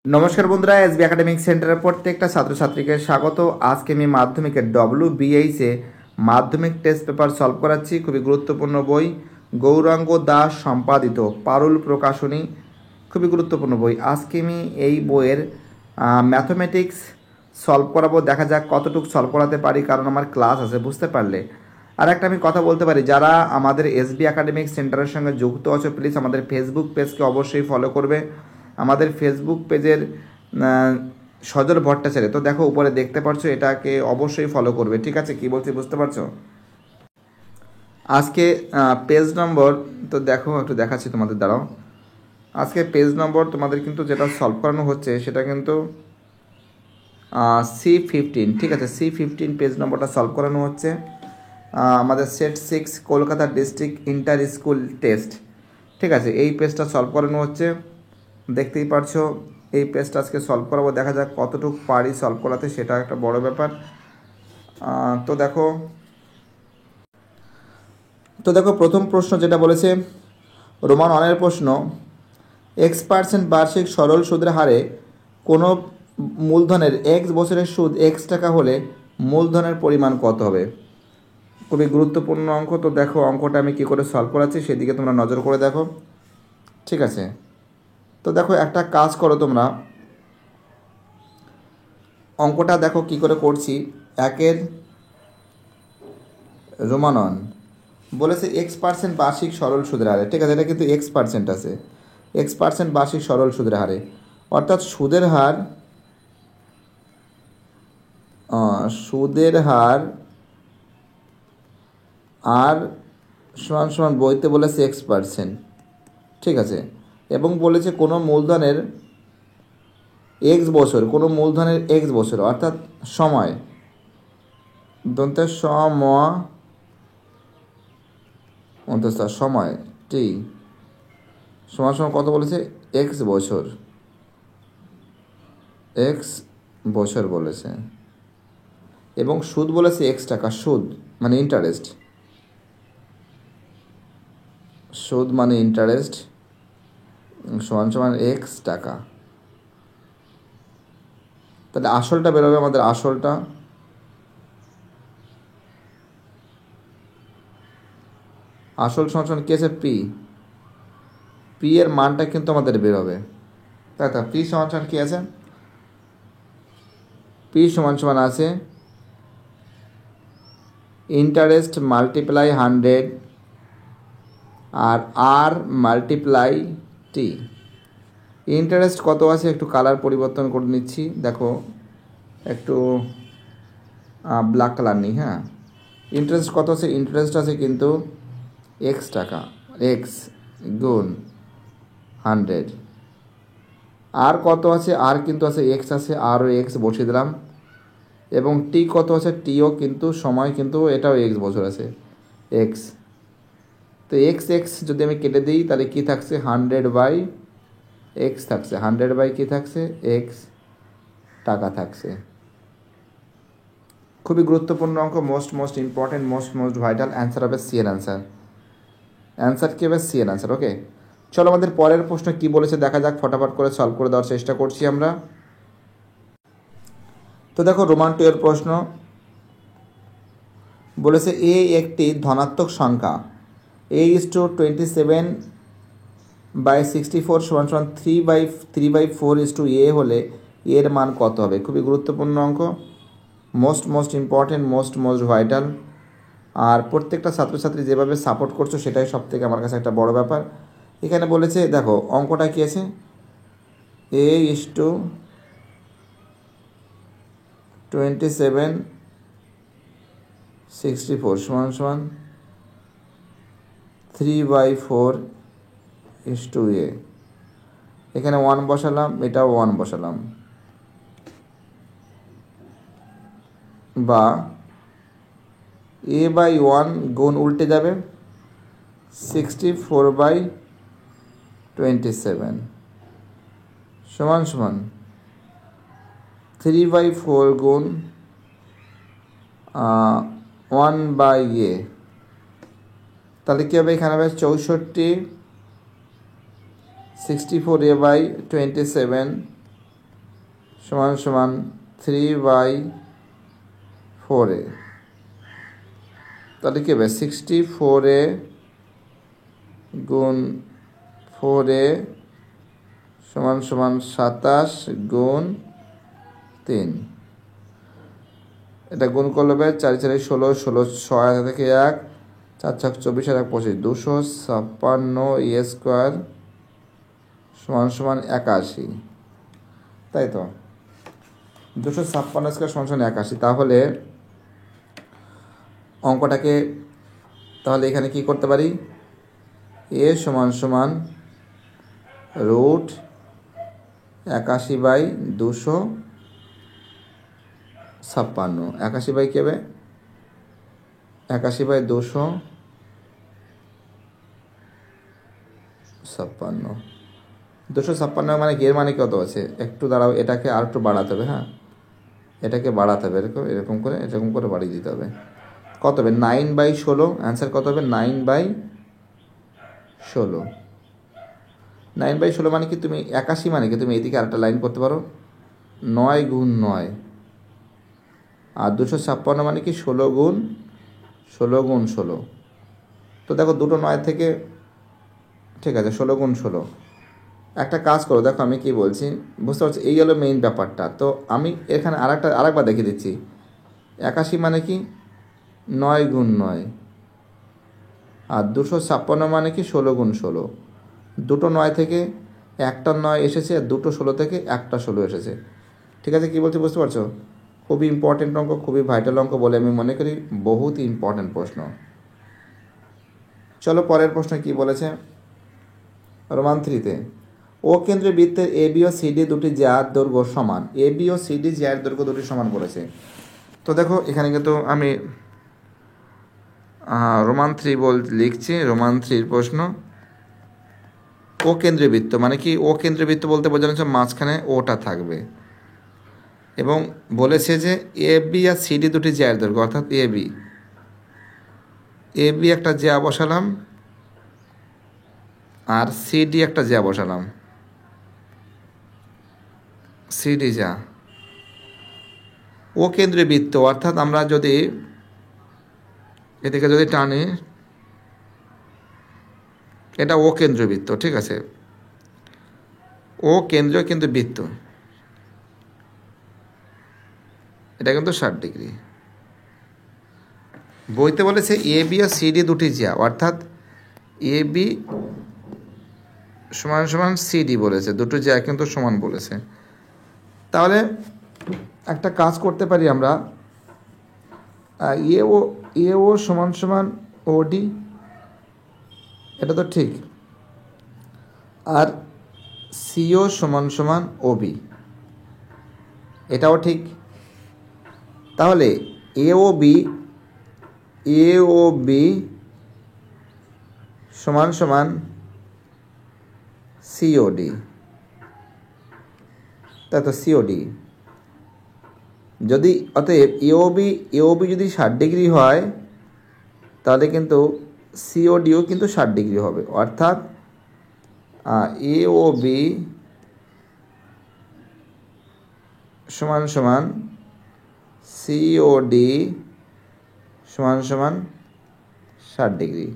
নমস্কার বন্ধুরা, SB academic সেন্টারের প্রত্যেকটা ছাত্রছাত্রীকে স্বাগত। আজকে আমি মাধ্যমিকের WBHE মাধ্যমিক টেস্ট পেপার সলভ করাচ্ছি। খুবই গুরুত্বপূর্ণ বই, গৌরাঙ্গ দাস সম্পাদিত, পারুল প্রকাশনী, খুবই গুরুত্বপূর্ণ বই। আজকে আমি এই বইয়ের ম্যাথমেটিক্স সলভ করাবো। দেখা যাক কতটুকু সলভ করাতে পারি, কারণ আমার ক্লাস আছে, বুঝতে পারলে। আর একটা আমি কথা বলতে পারি, যারা আমাদের এসবি একাডেমিক সেন্টারের সঙ্গে যুক্ত আছো, প্লিজ আমাদের ফেসবুক পেজকে অবশ্যই ফলো করবে। আমাদের ফেসবুক পেজের সজল ভট্টাচার্য, তো দেখো উপরে দেখতে পাচ্ছ, এটাকে অবশ্যই ফলো করবে। ঠিক আছে, কি বলছি বুঝতে পারছো? আজকে পেজ নম্বর, তো দেখো একটু দেখাচ্ছি তোমাদের দ্বারাও। আজকে পেজ নম্বর তোমাদের কিন্তু যেটা সলভ করানো হচ্ছে সেটা কিন্তু C15। ঠিক আছে, C15 পেজ নম্বরটা সলভ করানো হচ্ছে। আমাদের set 6 Kolkata district inter school test. ঠিক আছে, এই পেজটা সলভ করানো হচ্ছে, দেখতেই পারছো। এই পেজটা আজকে সলভ করাবো, দেখা যাক কতটুকু পারি সলভ করাতে, সেটা একটা বড় ব্যাপার। তো দেখো প্রথম প্রশ্ন যেটা বলেছে, রোমান অনের প্রশ্ন, X% বার্ষিক সরল সুদের হারে কোনো মূলধনের X বছরের সুদ X টাকা হলে মূলধনের পরিমাণ কত হবে? খুবই গুরুত্বপূর্ণ অঙ্ক। তো দেখো অঙ্কটা আমি কী করে সলভ করাচ্ছি সেদিকে তোমরা নজর করে দেখো। ঠিক আছে, তো দেখো একটা কাজ করো তোমরা, অঙ্কটা দেখো কি করে করছি। একের রোমানন বলেছে X% বার্ষিক সরল সুদের হারে। ঠিক আছে, এটা কিন্তু X% আছে, X% বার্ষিক সরল সুদের হারে, অর্থাৎ সুদের হার আর সমান সমান বইতে বলেছে X%। ঠিক আছে, এবং বলেছে কোনো মূলধনের X বছর, কোনো মূলধনের X বছর, অর্থাৎ সময়, দন্তের সময় টি সমান সমান কত বলেছে? X বছর, X বছর বলেছে, এবং সুদ বলেছে X টাকা। সুদ মানে ইন্টারেস্ট, সুদ মানে ইন্টারেস্ট সমান সমান X টাকা। তাহলে আসলটা বেরোবে আমাদের, আসল সমান সমান কী আছে? পি এর মানটা কিন্তু আমাদের বেরোবে, তাই তো। পি সমান সমান কী আছে? পি সমান সমান আছে ইন্টারেস্ট মাল্টিপ্লাই 100 আর আর মাল্টিপ্লাই টি। ইন্টারেস্ট কত আছে, একটু কালার পরিবর্তন করে নিচ্ছি, দেখো একটু ব্ল্যাক কালার নিই। হ্যাঁ, ইন্টারেস্ট কত আছে? ইন্টারেস্ট আছে কিন্তু X টাকা, X গুণ 100। আর কত আছে? আর কিন্তু আছে X আছে, আরও X বসিয়ে দিলাম। এবং টি কত আছে? টিও কিন্তু সময়, কিন্তু এটাও X বছর আছে, X। তো X যদি আমি কেটে দিই তাহলে কী থাকছে? 100/X থাকছে, 100 কী থাকছে? X টাকা থাকছে। খুবই গুরুত্বপূর্ণ অঙ্ক, most important, most vital. Answer হবে সি এর অ্যান্সার। অ্যান্সার কী হবে? সি এর অ্যান্সার। ওকে, চলো আমাদের পরের প্রশ্ন কি বলেছে দেখা যাক, ফটাফট করে সলভ করে দেওয়ার চেষ্টা করছি আমরা। তো দেখো রোমান 2 এর প্রশ্ন বলেছে, এ একটি ধনাত্মক সংখ্যা, A:27/64 সমান সমান 3/4 হলে এর মান কত হবে? খুবই গুরুত্বপূর্ণ অঙ্ক, মোস্ট ইম্পর্টেন্ট, মোস্ট ভাইটাল। আর প্রত্যেকটা ছাত্রছাত্রী যেভাবে সাপোর্ট করছো সেটাই সব থেকে আমার কাছে একটা বড় ব্যাপার। এখানে বলেছে, দেখো অঙ্কটা কী আছে, A:27/64 সমান সমান 3/4 এখানে 1 বসালাম, এটাও 1 বসালাম, বা A/1 গুণ উল্টে যাবে 64/27 সমান সমান 3/4 গুণ 1/A। তাহলে কী হবে? এখানে হবে 64, 64A/27 সমান সমান 3/4a, তাহলে কী হবে 64a গুণ 4a সমান সমান 27 গুণ 3। এটা গুণ করলে হবে 4 4 16, 16 6 থেকে 1, 4 4 24 আর 1 25, 256 a স্কোয়ার সমান সমান 81, তাই তো 256 স্কোয়ার সমান সমান 81। তাহলে অঙ্কটাকে তাহলে এখানে কি করতে পারি, a সমান সমান রুট 81/256, 81 বাই কী হবে 81/256, 256 মানে কি, এর মানে কত আছে, একটু দাঁড়াও, এটাকে আর একটু বাড়াতে হবে। হ্যাঁ, এটাকে বাড়াতে হবে, এরকম করে বাড়িয়ে দিতে হবে। কত হবে 9/16, অ্যান্সার কত হবে 9/16। 9/16 মানে কি, তুমি 81 মানে কি, তুমি এদিকে আরেকটা লাইন করতে পারো 9 গুণ 9, আর 256 মানে কি 16 গুণ 16। তো দেখো দুটো 9 থেকে, ঠিক আছে 16 গুণ 16। একটা কাজ করো, দেখো আমি কি বলছি বুঝতে পারছি, এই হলো মেইন ব্যাপারটা। তো আমি এখানে আরেকবার দেখিয়ে দিচ্ছি। 81 মানে কি 9 গুণ 9, আর 256 মানে কি 16 গুণ 16। দুটো 9 থেকে একটা 9 এসেছে, আর দুটো 16 থেকে একটা 16 এসেছে। ঠিক আছে, কী বলছি বুঝতে পারছো? খুবই ইম্পর্টেন্ট অঙ্ক, খুবই ভাইটাল অঙ্ক বলে আমি মনে করি, বহুত ইম্পর্টেন্ট প্রশ্ন। চলো পরের প্রশ্ন কি বলেছে, রোমান 3-তে ও কেন্দ্রীয় বৃত্তের এ বি ও সিডি দুটি জ্যার দৈর্ঘ্য সমান, এ বি ও সিডি জ্যার দৈর্ঘ্য দুটি সমান বলেছে। তো দেখো এখানে কিন্তু আমি রোমান 3 লিখছি, রোমান 3 প্রশ্ন। ও কেন্দ্রীয় বৃত্ত মানে কি, ও কেন্দ্রীয় বৃত্ত বলতে বোঝানো হচ্ছে মাঝখানে ওটা থাকবে, এবং বলেছে যে এ বি আর সিডি দুটি জ্যার দৈর্ঘ্য, অর্থাৎ এ বি একটা জ্যা বসালাম, আর সিডি একটা জ্যা বসালাম, সিডি যা ও কেন্দ্রীয় বৃত্ত, অর্থাৎ আমরা যদি এদিকে যদি টানি, এটা ও কেন্দ্রীয় বৃত্ত, ঠিক আছে, ও কেন্দ্রীয় কিন্তু বৃত্ত, এটা কিন্তু 60 ডিগ্রি। বইতে বলেছে এ বি আর সিডি দুটি জ্যা, অর্থাৎ এ বি সমান সমান সিডি বলেছে, দুটো জ্যা কিন্তু সমান বলেছে। তাহলে একটা কাজ করতে পারি আমরা, এ ও সমান সমান ওডি, এটা তো ঠিক, আর সিও সমান সমান ওবি, এটাও ঠিক। তাহলে এ ও বি সমান সমান সিওডি, তাই তো সিওডি। যদি অতএব এও বি যদি 60 ডিগ্রি হয়, তাহলে কিন্তু সিওডিও কিন্তু 60 ডিগ্রি হবে, অর্থাৎ এও বি সমান সমান সিওডি সমান সমান 60 ডিগ্রি।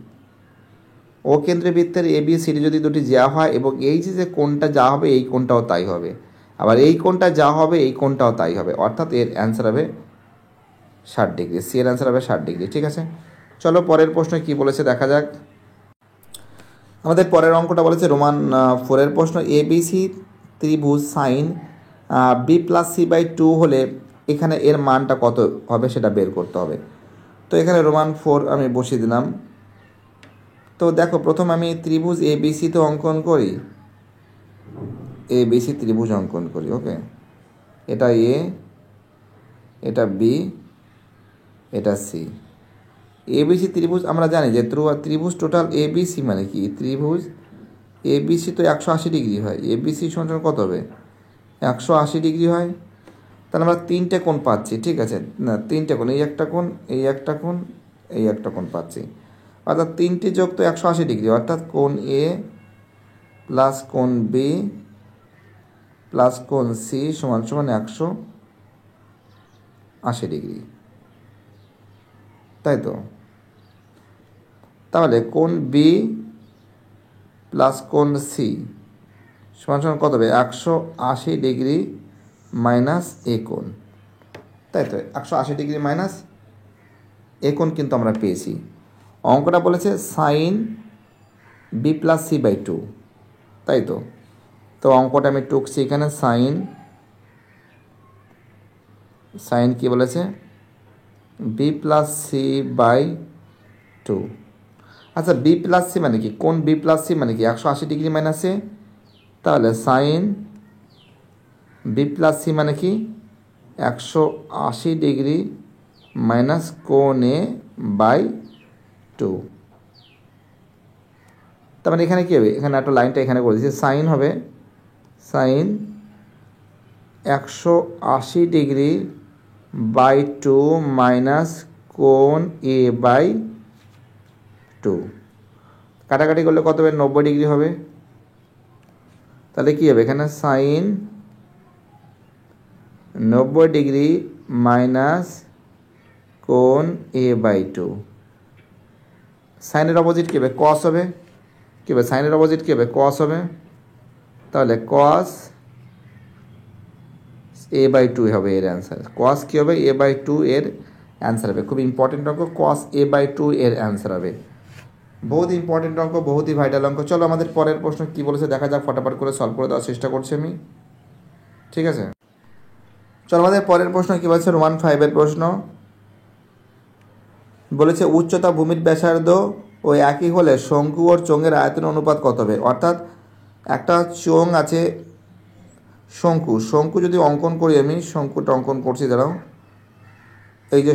ও কেন্দ্রীয় বৃত্তের এ বি সিডি যদি দুটি যা হয়, এবং এই যে কোণটা যা হবে এই কোণটাও তাই হবে, আবার এই কোণটা যা হবে এই কোণটাও তাই হবে, অর্থাৎ এর অ্যান্সার হবে 60 ডিগ্রি, সি এর অ্যান্সার হবে 60 ডিগ্রি। ঠিক আছে, চলো পরের প্রশ্ন কি বলেছে দেখা যাক। আমাদের পরের অঙ্কটা বলেছে রোমান 4-এর প্রশ্ন, এ বি সি ত্রিভুজ সাইন b+c/2 হলে এখানে এর মানটা কত হবে সেটা বের করতে হবে। তো এখানে রোমান 4 আমি বসিয়ে দিলাম। তো দেখো প্রথম আমি ত্রিভুজ এ বি সি তো অঙ্কন করি, এ বি সি ত্রিভুজ অঙ্কন করি। ওকে, এটা এ, এটা বি, এটা সি। এ বি সি ত্রিভুজ আমরা জানি যে ত্রিভুজ টোটাল এ বি সি মানে কি, ত্রিভুজ এ বি সি তো 180 ডিগ্রি হয়, এ বি সি সমান কত হবে 180 ডিগ্রি হয়। তাহলে আমরা 3টে কোণ পাচ্ছি, ঠিক আছে, না 3টে কোণ, এই একটা কোণ, এই একটা কোণ, এই একটা কোণ পাচ্ছি, অর্থাৎ 3টে যোগ তো 180 ডিগ্রি, অর্থাৎ কোণ এ প্লাস কোণ বি প্লাস কোণ সি সমান সমান 180 ডিগ্রি, তাই তো? তাহলে কোণ বি প্লাস কোণ সি সমান সমান কত হবে? 180 ডিগ্রি মাইনাস এ কোণ, তাই তো? 180 ডিগ্রি মাইনাস এ কোণ কিন্তু আমরা পেয়েছি। অঙ্কটা বলেছে sine B plus C by 2, তাই তো? তো অঙ্কটা আমি টুকছি এখানে, সাইন কি বলেছে? B plus C by 2। আচ্ছা, বি প্লাস সি মানে কি? কোন বি প্লাস সি মানে কি? 180 ডিগ্রি মাইনাস এ, তাহলে সাইন বি প্লাস সি মানে কি? 180 ডিগ্রি মাইনাস কোণ এ বাই 2। তার মানে এখানে কী হবে? এখানে একটা লাইনটা এখানে করে দিচ্ছি, সাইন হবে সাইন 180 ডিগ্রি বাই 2 মাইনাস কোণ এ বাই 2। কাটাকাটি করলে কত হবে? 90 ডিগ্রি হবে। তাহলে কী হবে? এখানে সাইন 90 ডিগ্রি মাইনাস কোণ এ বাই 2। সাইনের অপোজিট কী হবে? কস হবে। কী হবে? সাইনের অপোজিট কী হবে? কস হবে। তাহলে কস এ বাই 2 হবে এর অ্যান্সার। কস কী হবে? এ বাই 2 এর অ্যান্সার হবে। খুব ইম্পর্টেন্ট অঙ্ক, কস এ বাই 2 এর অ্যান্সার হবে। বহুত ইম্পর্টেন্ট অঙ্ক, বহুতই ভাইটাল অঙ্ক। চলো আমাদের পরের প্রশ্ন কী বলেছে দেখা যাক, ফটাফট করে সলভ করে দেওয়ার চেষ্টা করছি আমি, ঠিক আছে? চলো আমাদের পরের প্রশ্ন কী বলছে, রোমান 5-এর প্রশ্ন বলেছে উচ্চতা ভূমির ব্যাসার্ধ ও একই হলে শঙ্কু ওর চোঙের আয়তন অনুপাত কত হবে? অর্থাৎ একটা চোঙ আছে, শঙ্কু যদি অঙ্কন করি, আমি শঙ্কুটা অঙ্কন করছি, দাঁড়াও। এই যে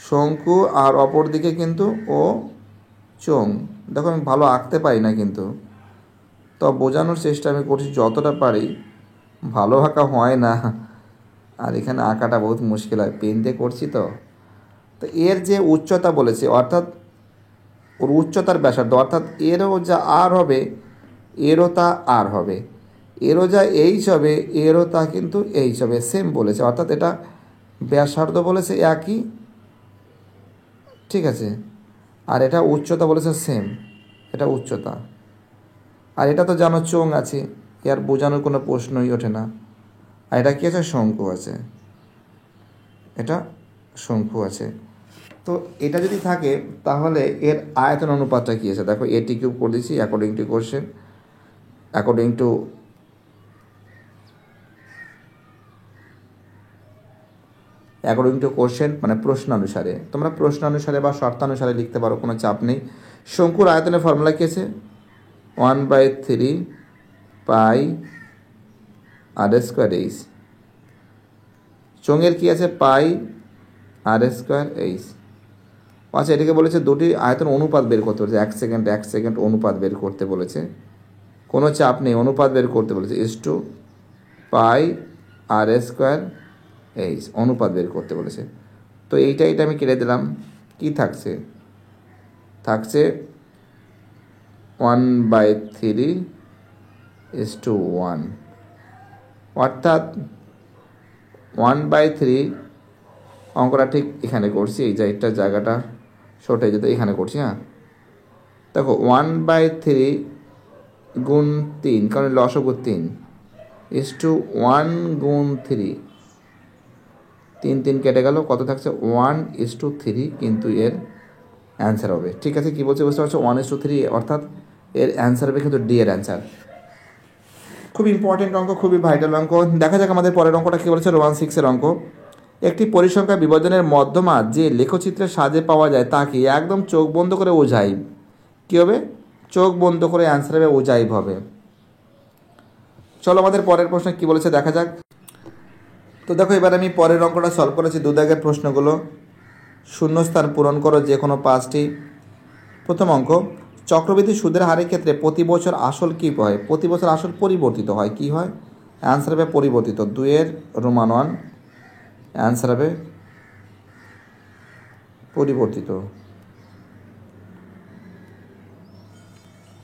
শঙ্কু আর অপর দিকে কিন্তু ও চোঙ। দেখো আমি ভালো আঁকতে পারি না, কিন্তু তো বোঝানোর চেষ্টা আমি করছি যতটা পারি। ভালো আঁকা হয় না, আর এখানে আঁকাটা বহুত মুশকিল হয়, পেন দিয়ে করছি তো। তো এর যে উচ্চতা বলেছে, অর্থাৎ ওর উচ্চতার ব্যাসার্ধ, অর্থাৎ এরও যা আর হবে এরও তা আর হবে, এরও যা এইচ হবে এরও তা কিন্তু এইচ হবে, সেম বলেছে। অর্থাৎ এটা ব্যাসার্ধ বলেছে একই, ঠিক আছে, আর এটা উচ্চতা বলেছে সেম, এটা উচ্চতা। আর এটা তো জানো চোঙ আছে, এর বোঝানোর কোনো প্রশ্নই ওঠে না। আর এটা কী আছে? শঙ্কু আছে, এটা শঙ্কু আছে। তো এটা যদি থাকে তাহলে এর আয়তন অনুপাতটা কী আছে? দেখো এটি কিউব করে দিচ্ছি according to question, according to question মানে প্রশ্নানুসারে। তোমরা প্রশ্নানুসারে বা শর্তানুসারে লিখতে পারো, কোনো চাপ নেই। শঙ্কুর আয়তনের ফর্মুলা কী আছে? 1/3 পাই আর স্কোয়ার এইচ। চোঙের কী আছে? পাই আর স্কোয়ার এইচ। আচ্ছা, এটাকে বলেছে দুটি আয়তন অনুপাত বের করতে বলেছে, 1 সেকেন্ড অনুপাত বের করতে বলেছে, কোনো চাপ নেই, অনুপাত বের করতে বলেছে, is to pi R square H, অনুপাত বের করতে বলেছে। তো এইটা আমি কেটে দিলাম, কি থাকছে? 1/3 1, অর্থাৎ 1/3 অঙ্কটা ঠিক এখানে করছি, এই যে জায়গাটা শর্ট হয়ে যেত, এখানে করছি। হ্যাঁ দেখো 1/3 গুণ 3, কারণ লসগু 3, ইস টু 1 গুণ 3, 3 কেটে গেল, কত থাকছে? 1:3 কিন্তু এর অ্যান্সার হবে। ঠিক আছে, কী বলছে বুঝতে পারছো? 1:3, অর্থাৎ এর অ্যান্সার হবে কিন্তু ডি এর অ্যান্সার। খুব ইম্পর্টেন্ট অঙ্ক, খুবই ভাইটাল অঙ্ক। দেখা যাক আমাদের পরের অঙ্কটা কী বলেছে, রোমান 6-এর অঙ্ক। একটি পরিসংখ্যা বিভাজনের মধ্যমা যে লেখচিত্রের সাহায্যে পাওয়া যায় তাকে একদম চোখ বন্ধ করে ওঝাইব। কী হবে? চোখ বন্ধ করে অ্যান্সার হবে ওঝাইব হবে। চলো আমাদের পরের প্রশ্ন কী বলেছে দেখা যাক। তো দেখো এবার আমি পরের অঙ্কটা সলভ করেছি, 2 দাগের প্রশ্নগুলো। শূন্যস্থান পূরণ করো যে কোনো 5টি। প্রথম অঙ্ক, চক্রবৃদ্ধি সুদের হারের ক্ষেত্রে প্রতি বছর আসল কী হয়? প্রতি বছর আসল পরিবর্তিত হয়। কি হয়? অ্যান্সার হবে পরিবর্তিত। 2-এর রোমান 1, অ্যান্সার হবে পরিবর্তিত।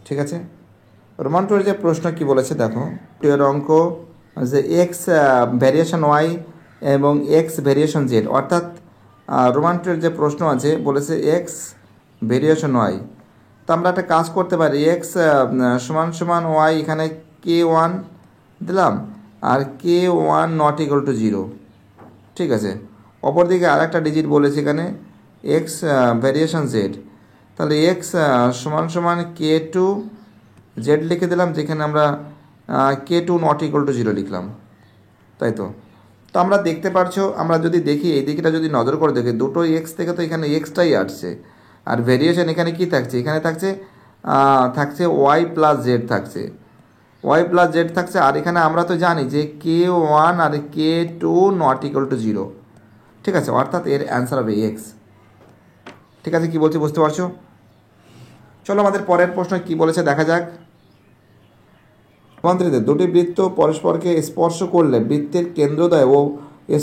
ঠিক আছে, রোমান 2 এর যে প্রশ্ন কি বলেছে দেখো, 2 এর অঙ্ক যে এক্স ভ্যারিয়েশন ওয়াই এবং এক্স ভ্যারিয়েশন জেড, অর্থাৎ রোমান 2 এর যে প্রশ্ন আছে বলেছে এক্স ভ্যারিয়েশন ওয়াই। তো আমরা একটা কাজ করতে পারি, এক্স সমান সমান ওয়াই, এখানে k1 দিলাম আর k1 নট ইকুয়াল টু 0, ঠিক আছে। অপরদিকে আর একটা ডিজিট বলেছে এখানে এক্স ভ্যারিয়েশন জেড, তাহলে এক্স সমান সমান k2 জেড লিখে দিলাম, যেখানে আমরা k2 নট ইকুয়াল টু 0 লিখলাম, তাই তো। তো আমরা দেখতে পারছো, আমরা যদি দেখি এই দিকটা যদি নজর করে দেখি, দুটো এক্স থেকে তো এখানে এক্সটাই আসছে, আর ভেরিয়েশন এখানে কি থাকছে, এখানে থাকছে ওয়াই প্লাস জেড থাকছে, ওয়াই প্লাস জেড থাকছে। আর এখানে আমরা তো জানি যে k1 R k2 not equal to 0, ঠিক আছে, অর্থাৎ এর অ্যান্সার হবে এক্স। ঠিক আছে, কি বলছি বুঝতে পারছো? চলো আমাদের পরের প্রশ্ন কি বলেছে দেখা যাক। রূপান্তরিত দুটি বৃত্ত পরস্পরকে স্পর্শ করলে বৃত্তের কেন্দ্রদ্বয় ও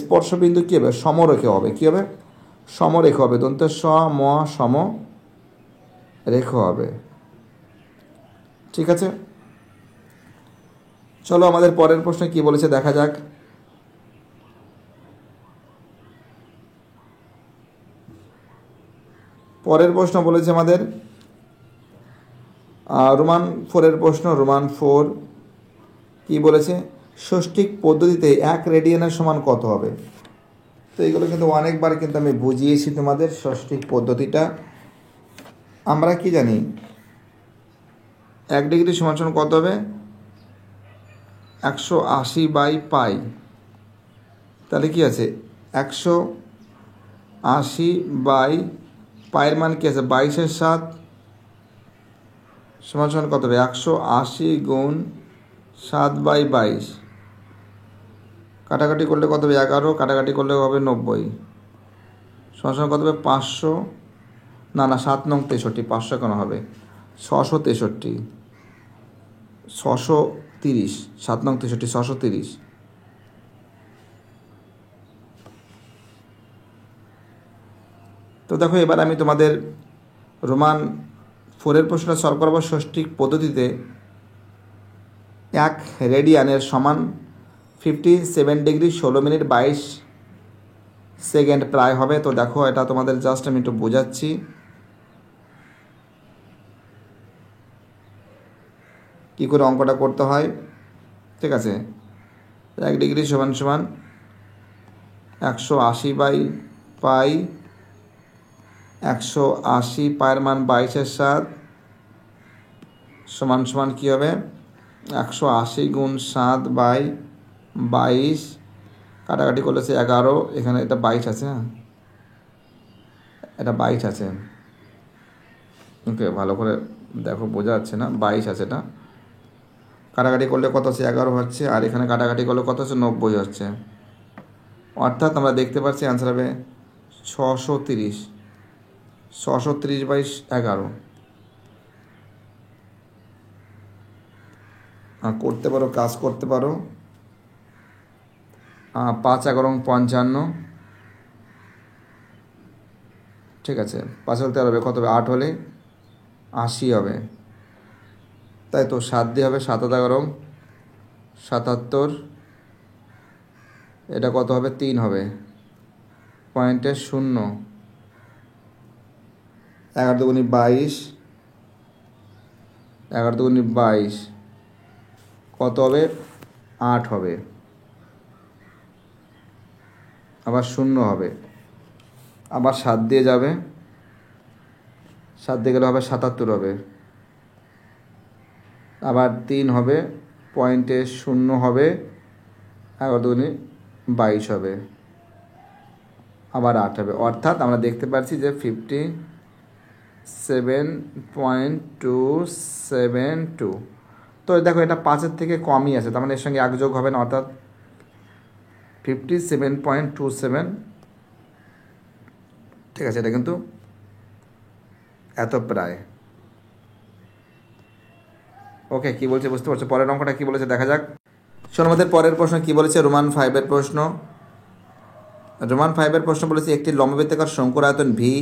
স্পর্শবিন্দু কী হবে, সমরেখ হবে। কী হবে? সমরেখ হবে, দন্তে সম রেখ হবে। ঠিক আছে, চলো আমাদের পরের প্রশ্ন কি বলেছে দেখা যাক। পরের প্রশ্ন বলেছে আমাদের রোমান 4 এর প্রশ্ন, রোমান 4 কি বলেছে, ষষ্ঠিক পদ্ধতিতে 1 রেডিয়ানের সমান কত হবে। তো এইগুলো কিন্তু অনেকবার কিন্তু আমি বুঝিয়েছি তোমাদের ষষ্ঠিক পদ্ধতিটা। আমরা কি জানি 1 ডিগ্রি সমান সমান কত হবে, 180/পাই। তাহলে কি আছে, 180/পাইয়ের মান কি আছে, 22/7 সমান সমান কত হবে, 180 গুণ 7/22, কাটাকাটি করলে কত হবে 11, কাটাকাটি করলে হবে 90, সমান সমান কত হবে 500, না 7 নং 63, 500 কেন হবে, 663, 630, 7 নং 63, 630। তো দেখো এবার আমি তোমাদের রোমান 4 এর প্রশ্নটা সলভ করবো। ষষ্ঠিক পদ্ধতিতে 1 রেডিয়ানের সমান 57 ডিগ্রি 16 মিনিট 22 সেকেন্ড প্রায় হবে। তো দেখো এটা তোমাদের জাস্ট আমি একটু বোঝাচ্ছি। কী করে অঙ্কটা করতে হয়, ঠিক আছে। 1 ডিগ্রি সমান সমান 180/পাই, 180 পায়ের মান 22/7 সমান সমান কী হবে, 180 গুণ 7/22, কাটাকাটি করলে সে 11, এখানে এটা 22 আছে, হ্যাঁ এটা 22 আছে, ওকে ভালো করে দেখো বোঝা যাচ্ছে না, 22 আছে এটা। কাটাকাটি করলে কত আছে, 11 হচ্ছে, আর এখানে কাটাকাটি করলে কত হচ্ছে, 90 হচ্ছে। অর্থাৎ আমরা দেখতে পাচ্ছি অ্যান্সার হবে 630, 630/11। করতে পারো, কাজ করতে পারো। 5 11 55, ঠিক আছে, 5 হলে 13 হবে, কত হবে 8 হলে 80 হবে, তাই তো 7 দিয়ে হবে, 7 11 77, এটা কত হবে 3 হবে, পয়েন্টের 0, 11 দুগুণি 22, 11 দুগুণি 22 কত হবে 8 হবে, আবার 0 হবে, আবার 7 দিয়ে যাবে, 7 দিয়ে গেলে হবে 77 হবে, আবার 3 হবে, পয়েন্টে 0 হবে, 11 দুগুণি 22 হবে, আবার 8 হবে। অর্থাৎ আমরা দেখতে পাচ্ছি যে 57.272। তো দেখো এটা 5-এর থেকে কমই আছে, তার মানে এর সঙ্গে 1 যোগ হবে না, অর্থাৎ 57.27, ঠিক আছে, এটা কিন্তু এত প্রায়। ওকে, কি বলছে বুঝতে পারছো? পরের অঙ্কটা কি বলেছে দেখা যাক। শোনো আমাদের পরের প্রশ্ন কি বলেছে, রোমান 5 এর প্রশ্ন। রোমান 5 এর প্রশ্ন বলেছে একটি লম্ববৃত্তাকার শঙ্কুর আয়তন ভি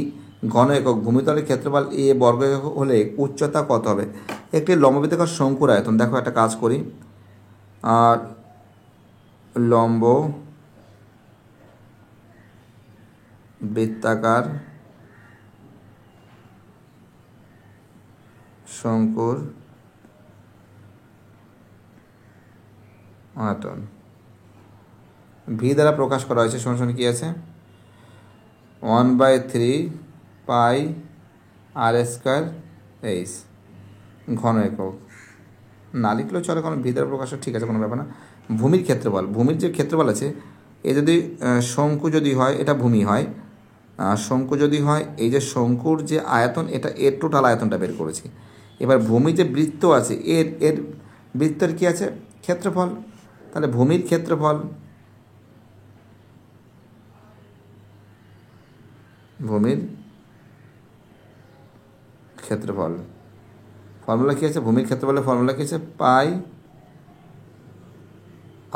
ঘন একক, ভূমিতলের ক্ষেত্রফল এ বর্গ একক হলে উচ্চতা কত হবে। একটি লম্ববৃত্তাকার শঙ্কুর আয়তন, দেখো একটা কাজ করি, আর লম্ব বৃত্তাকার শঙ্কুর আয়তন ভি দ্বারা প্রকাশ করা হয়েছে, সমান কি আছে 1/3 পাই আর স্কোয়ার এইচ ঘন একক। না লিখলেও চলে, কারণ ভি দ্বারা প্রকাশ ঠিক আছে, কোনো ব্যাপার না। ভূমির ক্ষেত্রফল, ভূমির যে ক্ষেত্রফল আছে, এ যদি শঙ্কু যদি হয় এটা ভূমি হয়, শঙ্কু যদি হয় এই যে শঙ্কুর যে আয়তন এটা এর টোটাল আয়তনটা বের করেছি। এবার ভূমি যে বৃত্ত আছে এর বৃত্তের কি আছে ক্ষেত্রফল, তাহলে ভূমির ক্ষেত্রফল, ভূমির ক্ষেত্রফল ফর্মুলা কী আছে, ভূমির ক্ষেত্রফলের ফর্মুলা কী আছে পাই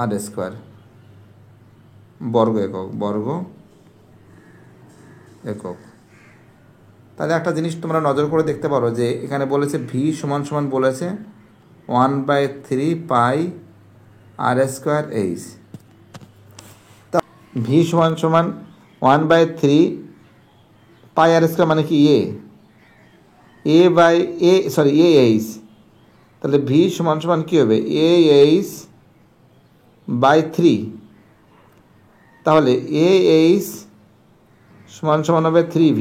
আর স্কোয়ার বর্গ একক, বর্গ একক। তাহলে একটা জিনিস তোমরা নজর করে দেখতে পারো যে এখানে বলেছে ভি সমান সমান বলেছে 1/3 পাই আর স্কোয়ার এইচ। তা ভি সমান সমান 1/3 পাই আর স্কোয়ার মানে কি A by A sorry A H, তাহলে ভি সমান সমান কী হবে এ এইচ বাই 3, তাহলে এ এইচ সমান সমান হবে 3V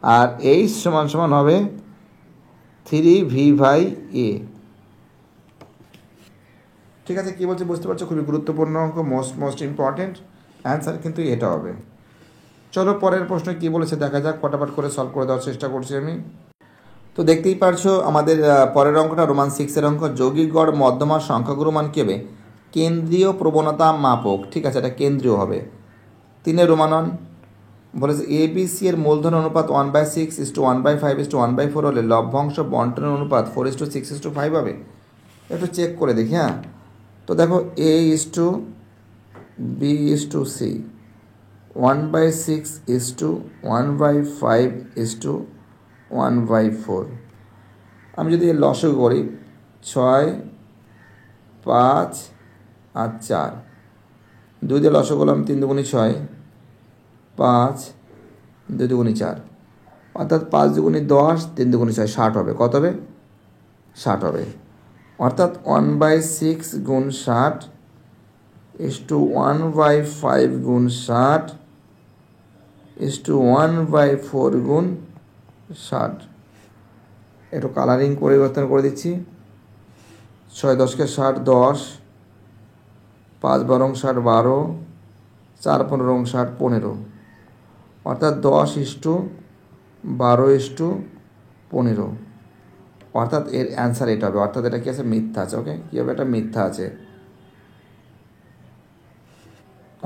আর এইচ সমান সমান হবে 3V/A। ঠিক আছে, কী বলছে বুঝতে পারছো, খুবই গুরুত্বপূর্ণ অঙ্ক, মোস্ট ইম্পর্টেন্ট অ্যান্সার কিন্তু এটা হবে। চলো পরের প্রশ্ন কী বলেছে দেখা যাক, ফটাফট করে সলভ করে দেওয়ার চেষ্টা করছি আমি। তো দেখতেই পারছো আমাদের পরের অঙ্কটা রোমান 6-এর অঙ্ক, যৌগিক গড় মধ্যমা সংখ্যাগুরু মান কী হবে কেন্দ্রীয় প্রবণতা মাপক। ঠিক আছে, এটা কেন্দ্রীয় হবে। 3 রোমানন বলেছে ABC এর মূলধন অনুপাত 1/6:1/5:1/4 হলে লভ্যাংশ বন্টনের অনুপাত 4:6:5 হবে। একটু চেক করে দেখি। হ্যাঁ, তো দেখো A:B:C 1/6:1/5:1/4। আমি যদি এর লসাগু করি 6, 5 আর 4, 2 দিয়ে লসাগু করলাম 3 দুগুণে 6, 5 2 দুগুণে 4, অর্থাৎ 5 দুগুণে 10, 3 দুগুণে 6, 60 হবে। কত হবে 60 হবে, অর্থাৎ 1/6 গুণ 60 1/5 গুণ 60 1/4 গুণ 60। একটু কালারিং পরিবর্তন করে দিচ্ছি। 6 10কে 60 10, 5 12 60 12, 4 15 60 15, অর্থাৎ 10:12:15, অর্থাৎ এর অ্যান্সার এটা হবে। অর্থাৎ এটা কি আছে মিথ্যা আছে। ওকে, কী হবে এটা মিথ্যা আছে।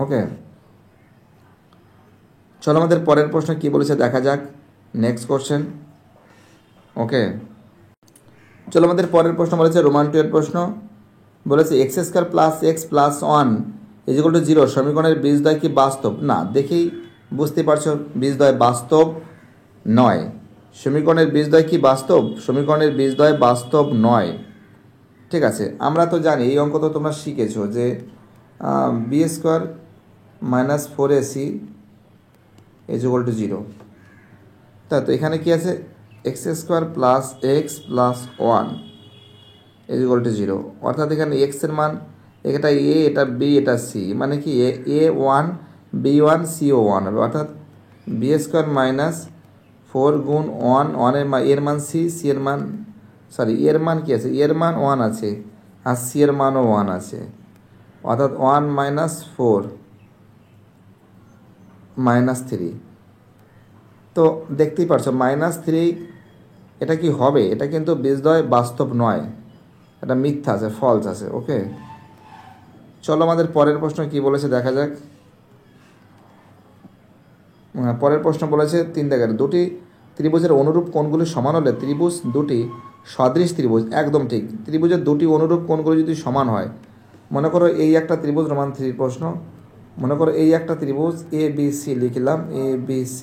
ওকে, চলো আমাদের পরের প্রশ্ন কি বলেছে দেখা যাক, নেক্সট কোশ্চেন। ওকে, চলো আমাদের পরের প্রশ্ন বলেছে রোমান 2 এর প্রশ্ন, বলেছে x² + x + 1 = 0 সমীকরণের বীজদ্বয় কি বাস্তব? না, দেখেই বুঝতে পারছো বীজদ্বয় বাস্তব নয়। সমীকরণের বীজদ্বয় কি বাস্তব? সমীকরণের বীজদ্বয় বাস্তব নয়। ঠিক আছে, আমরা তো জানি এই অঙ্ক তো তোমরা শিখেছো যে b² - 4ac = 0। তা তো এখানে কি আছে x² + x + 1 = 0, অর্থাৎ এখানে x এর মান এটা a এটা b এটা c, মানে কি a1 b1 c1 হবে, অর্থাৎ b² - 4 গুণ 1 এর মান c, এর মান এর মান কি আছে, এর মান 1 আছে আর c এর মানও 1 আছে, অর্থাৎ 1 - 4 - 3। তো দেখতেই পারছো -3 এটা কি হবে, এটা কিন্তু বীজদ্বয় বাস্তব নয়, এটা মিথ্যা আছে, ফলস আছে। ওকে, চলো আমাদের পরের প্রশ্ন কি বলেছে দেখা যাক। পরের প্রশ্ন বলেছে 3 দাগের, দুটি ত্রিভুজের অনুরূপ কোণগুলি সমান হলে ত্রিভুজ দুটি সদৃশ ত্রিভুজ। একদম ঠিক, ত্রিভুজের দুটি অনুরূপ কোণগুলি যদি সমান হয়, মনে করো এই একটা ত্রিভুজ, রোমান 3 প্রশ্ন, মনে করো এই একটা ত্রিভুজ ABC লিখলাম ABC,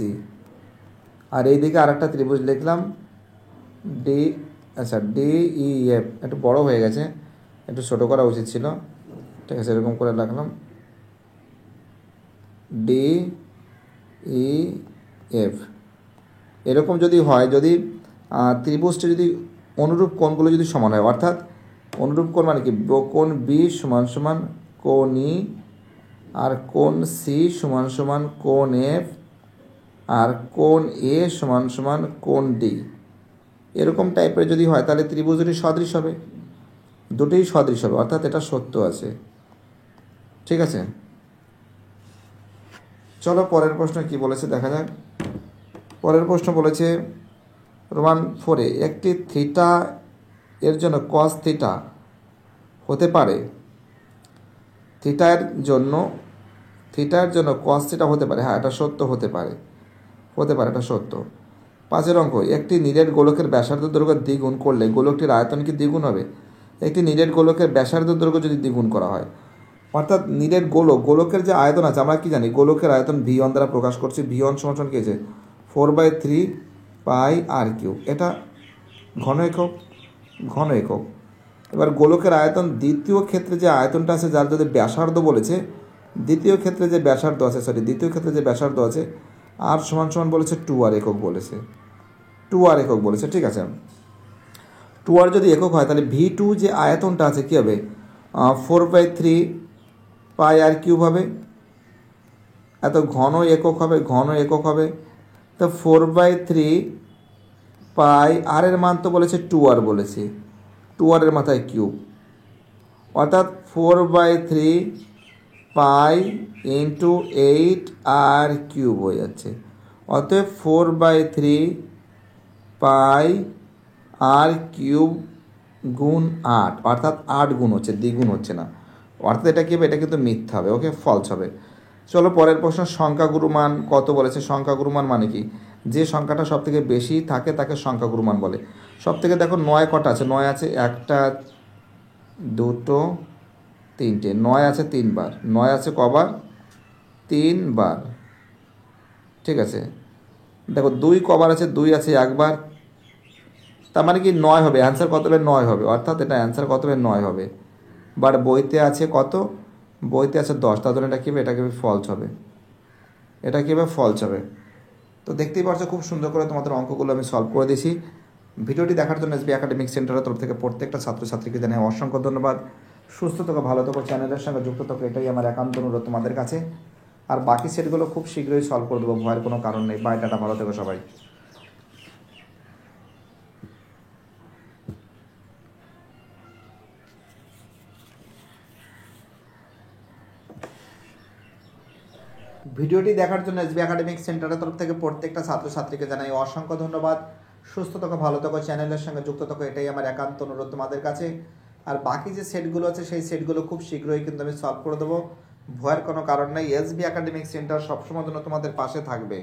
আর এইদিকে আর একটা ত্রিভুজ লিখলাম আচ্ছা ডি ই এফ একটু বড় হয়ে গেছে, একটু ছোটো করা উচিত ছিল। ঠিক আছে, এরকম করে রাখলাম ডি ই এফ। এরকম যদি হয়, যদি ত্রিভুজটি যদি অনুরূপ কোণগুলো যদি সমান হয়, অর্থাৎ অনুরূপ কোণ মানে কি, কোণ বি সমান সমান কোণ ই, আর কোণ সি সমান সমান কোণ এফ, আর কোণ এ সমান সমান কোণ ডি, এরকম টাইপের যদি হয় তাহলে ত্রিভুজ দুটি সদৃশ হবে, দুটোই সদৃশ হবে, অর্থাৎ এটা সত্য আছে। ঠিক আছে, চলো পরের প্রশ্ন কি বলেছে দেখা যাক। পরের প্রশ্ন বলেছে রোমান 4-এ একটি থিটা এর জন্য কস থিটা হতে পারে, থিটার জন্য কস থিটা হতে পারে। হ্যাঁ, এটা সত্য, হতে পারে, এটা সত্য। 5-এর অঙ্ক, একটি নিরেট গোলকের ব্যাসার্ধ দৈর্ঘ্য দ্বিগুণ করলে গোলকটির আয়তন কি দ্বিগুণ হবে? একটি নিরেট গোলকের ব্যাসার্ধ দৈর্ঘ্য যদি দ্বিগুণ করা হয়, অর্থাৎ নিরেট গোলকের যে আয়তন আছে, আমরা কি জানি গোলকের আয়তন V1 দ্বারা প্রকাশ করছি। V1 সমান কি আছে 4/3 পাই আর কিউব, এটা ঘন একক। এবার গোলকের আয়তন দ্বিতীয় ক্ষেত্রে যে আয়তনটা আছে, যার যদি ব্যাসার্ধ বলেছে, দ্বিতীয় ক্ষেত্রে যে ব্যাসার্ধ আছে আর সমান সমান বলেছে 2r একক বলেছে। ঠিক আছে, 2r যদি একক হয় তাহলে V2 যে আয়তনটা আছে কী হবে, 4/3 পাই আর কিউব হবে। এত ঘন একক হবে, তো 4/3 পাই, আর এর মান তো বলেছে 2r বলেছে, 2r এর মাথায় কিউব, অর্থাৎ 4/3 পাই ইন্টু 8r কিউব হয়ে যাচ্ছে। অতএব 4/3 পাই আর কিউব গুণ 8, অর্থাৎ 8 গুণ হচ্ছে, দ্বিগুণ হচ্ছে না, অর্থাৎ এটা কি হবে, এটা কিন্তু মিথ্যা হবে, ওকে, ফলস হবে। চলো পরের প্রশ্ন, সংখ্যাগুরু মান কত বলেছে। সংখ্যাগুরু মান মানে কি, যে সংখ্যাটা সব থেকে বেশি থাকে তাকে সংখ্যাগুরু মান বলে। সব থেকে দেখো 9 কটা আছে, 9 আছে 1টা 2টো 3টে, 9 আছে 3 বার, 9 আছে কবার 3 বার। ঠিক আছে, দেখো 2 কবার আছে, 2 আছে 1 বার, তার মানে কি 9 হবে, অ্যান্সার কত হবে 9 হবে, অর্থাৎ এটা অ্যান্সার কত হবে 9 হবে। বাট বইতে আছে কত, বইতে আছে 10, তার জন্য এটা কী হবে, ফলস হবে। তো দেখতেই পাচ্ছ খুব সুন্দর করে তোমাদের অঙ্কগুলো আমি সলভ করে দিয়েছি। ভিডিওটি দেখার জন্য এসবি একাডেমিক সেন্টারের তরফ থেকে প্রত্যেকটা ছাত্রছাত্রীকে জানাই অসংখ্য ধন্যবাদ। সুস্থ থাকো, ভালো থাকো, চ্যানেলের সঙ্গে যুক্ত থাকো, এটাই আমার একান্ত অনুরোধ তোমাদের কাছে। আর বাকি সেটগুলো খুব শীঘ্রই সলভ করে দেবো, ভয়ের কোনো কারণ নেই। বাই, টাটা, ভালো থেকো সবাই। ভিডিওটি দেখার জন্য এসবি একাডেমিক সেন্টারের তরফ থেকে প্রত্যেকটা ছাত্রছাত্রীকে জানাই অসংখ্য ধন্যবাদ। সুস্থ থাকো, ভালো থাকো, চ্যানেলের সঙ্গে যুক্ত থাকো, এটাই আমার একান্ত অনুরোধ তোমাদের কাছে। আর বাকি যে সেটগুলো আছে সেই সেটগুলো খুব শীঘ্রই কিন্তু আমি সলভ করে দেবো, ভয়ের কোনো কারণ নেই। এসবি একাডেমিক সেন্টার সবসময় জন্য তোমাদের পাশে থাকবে।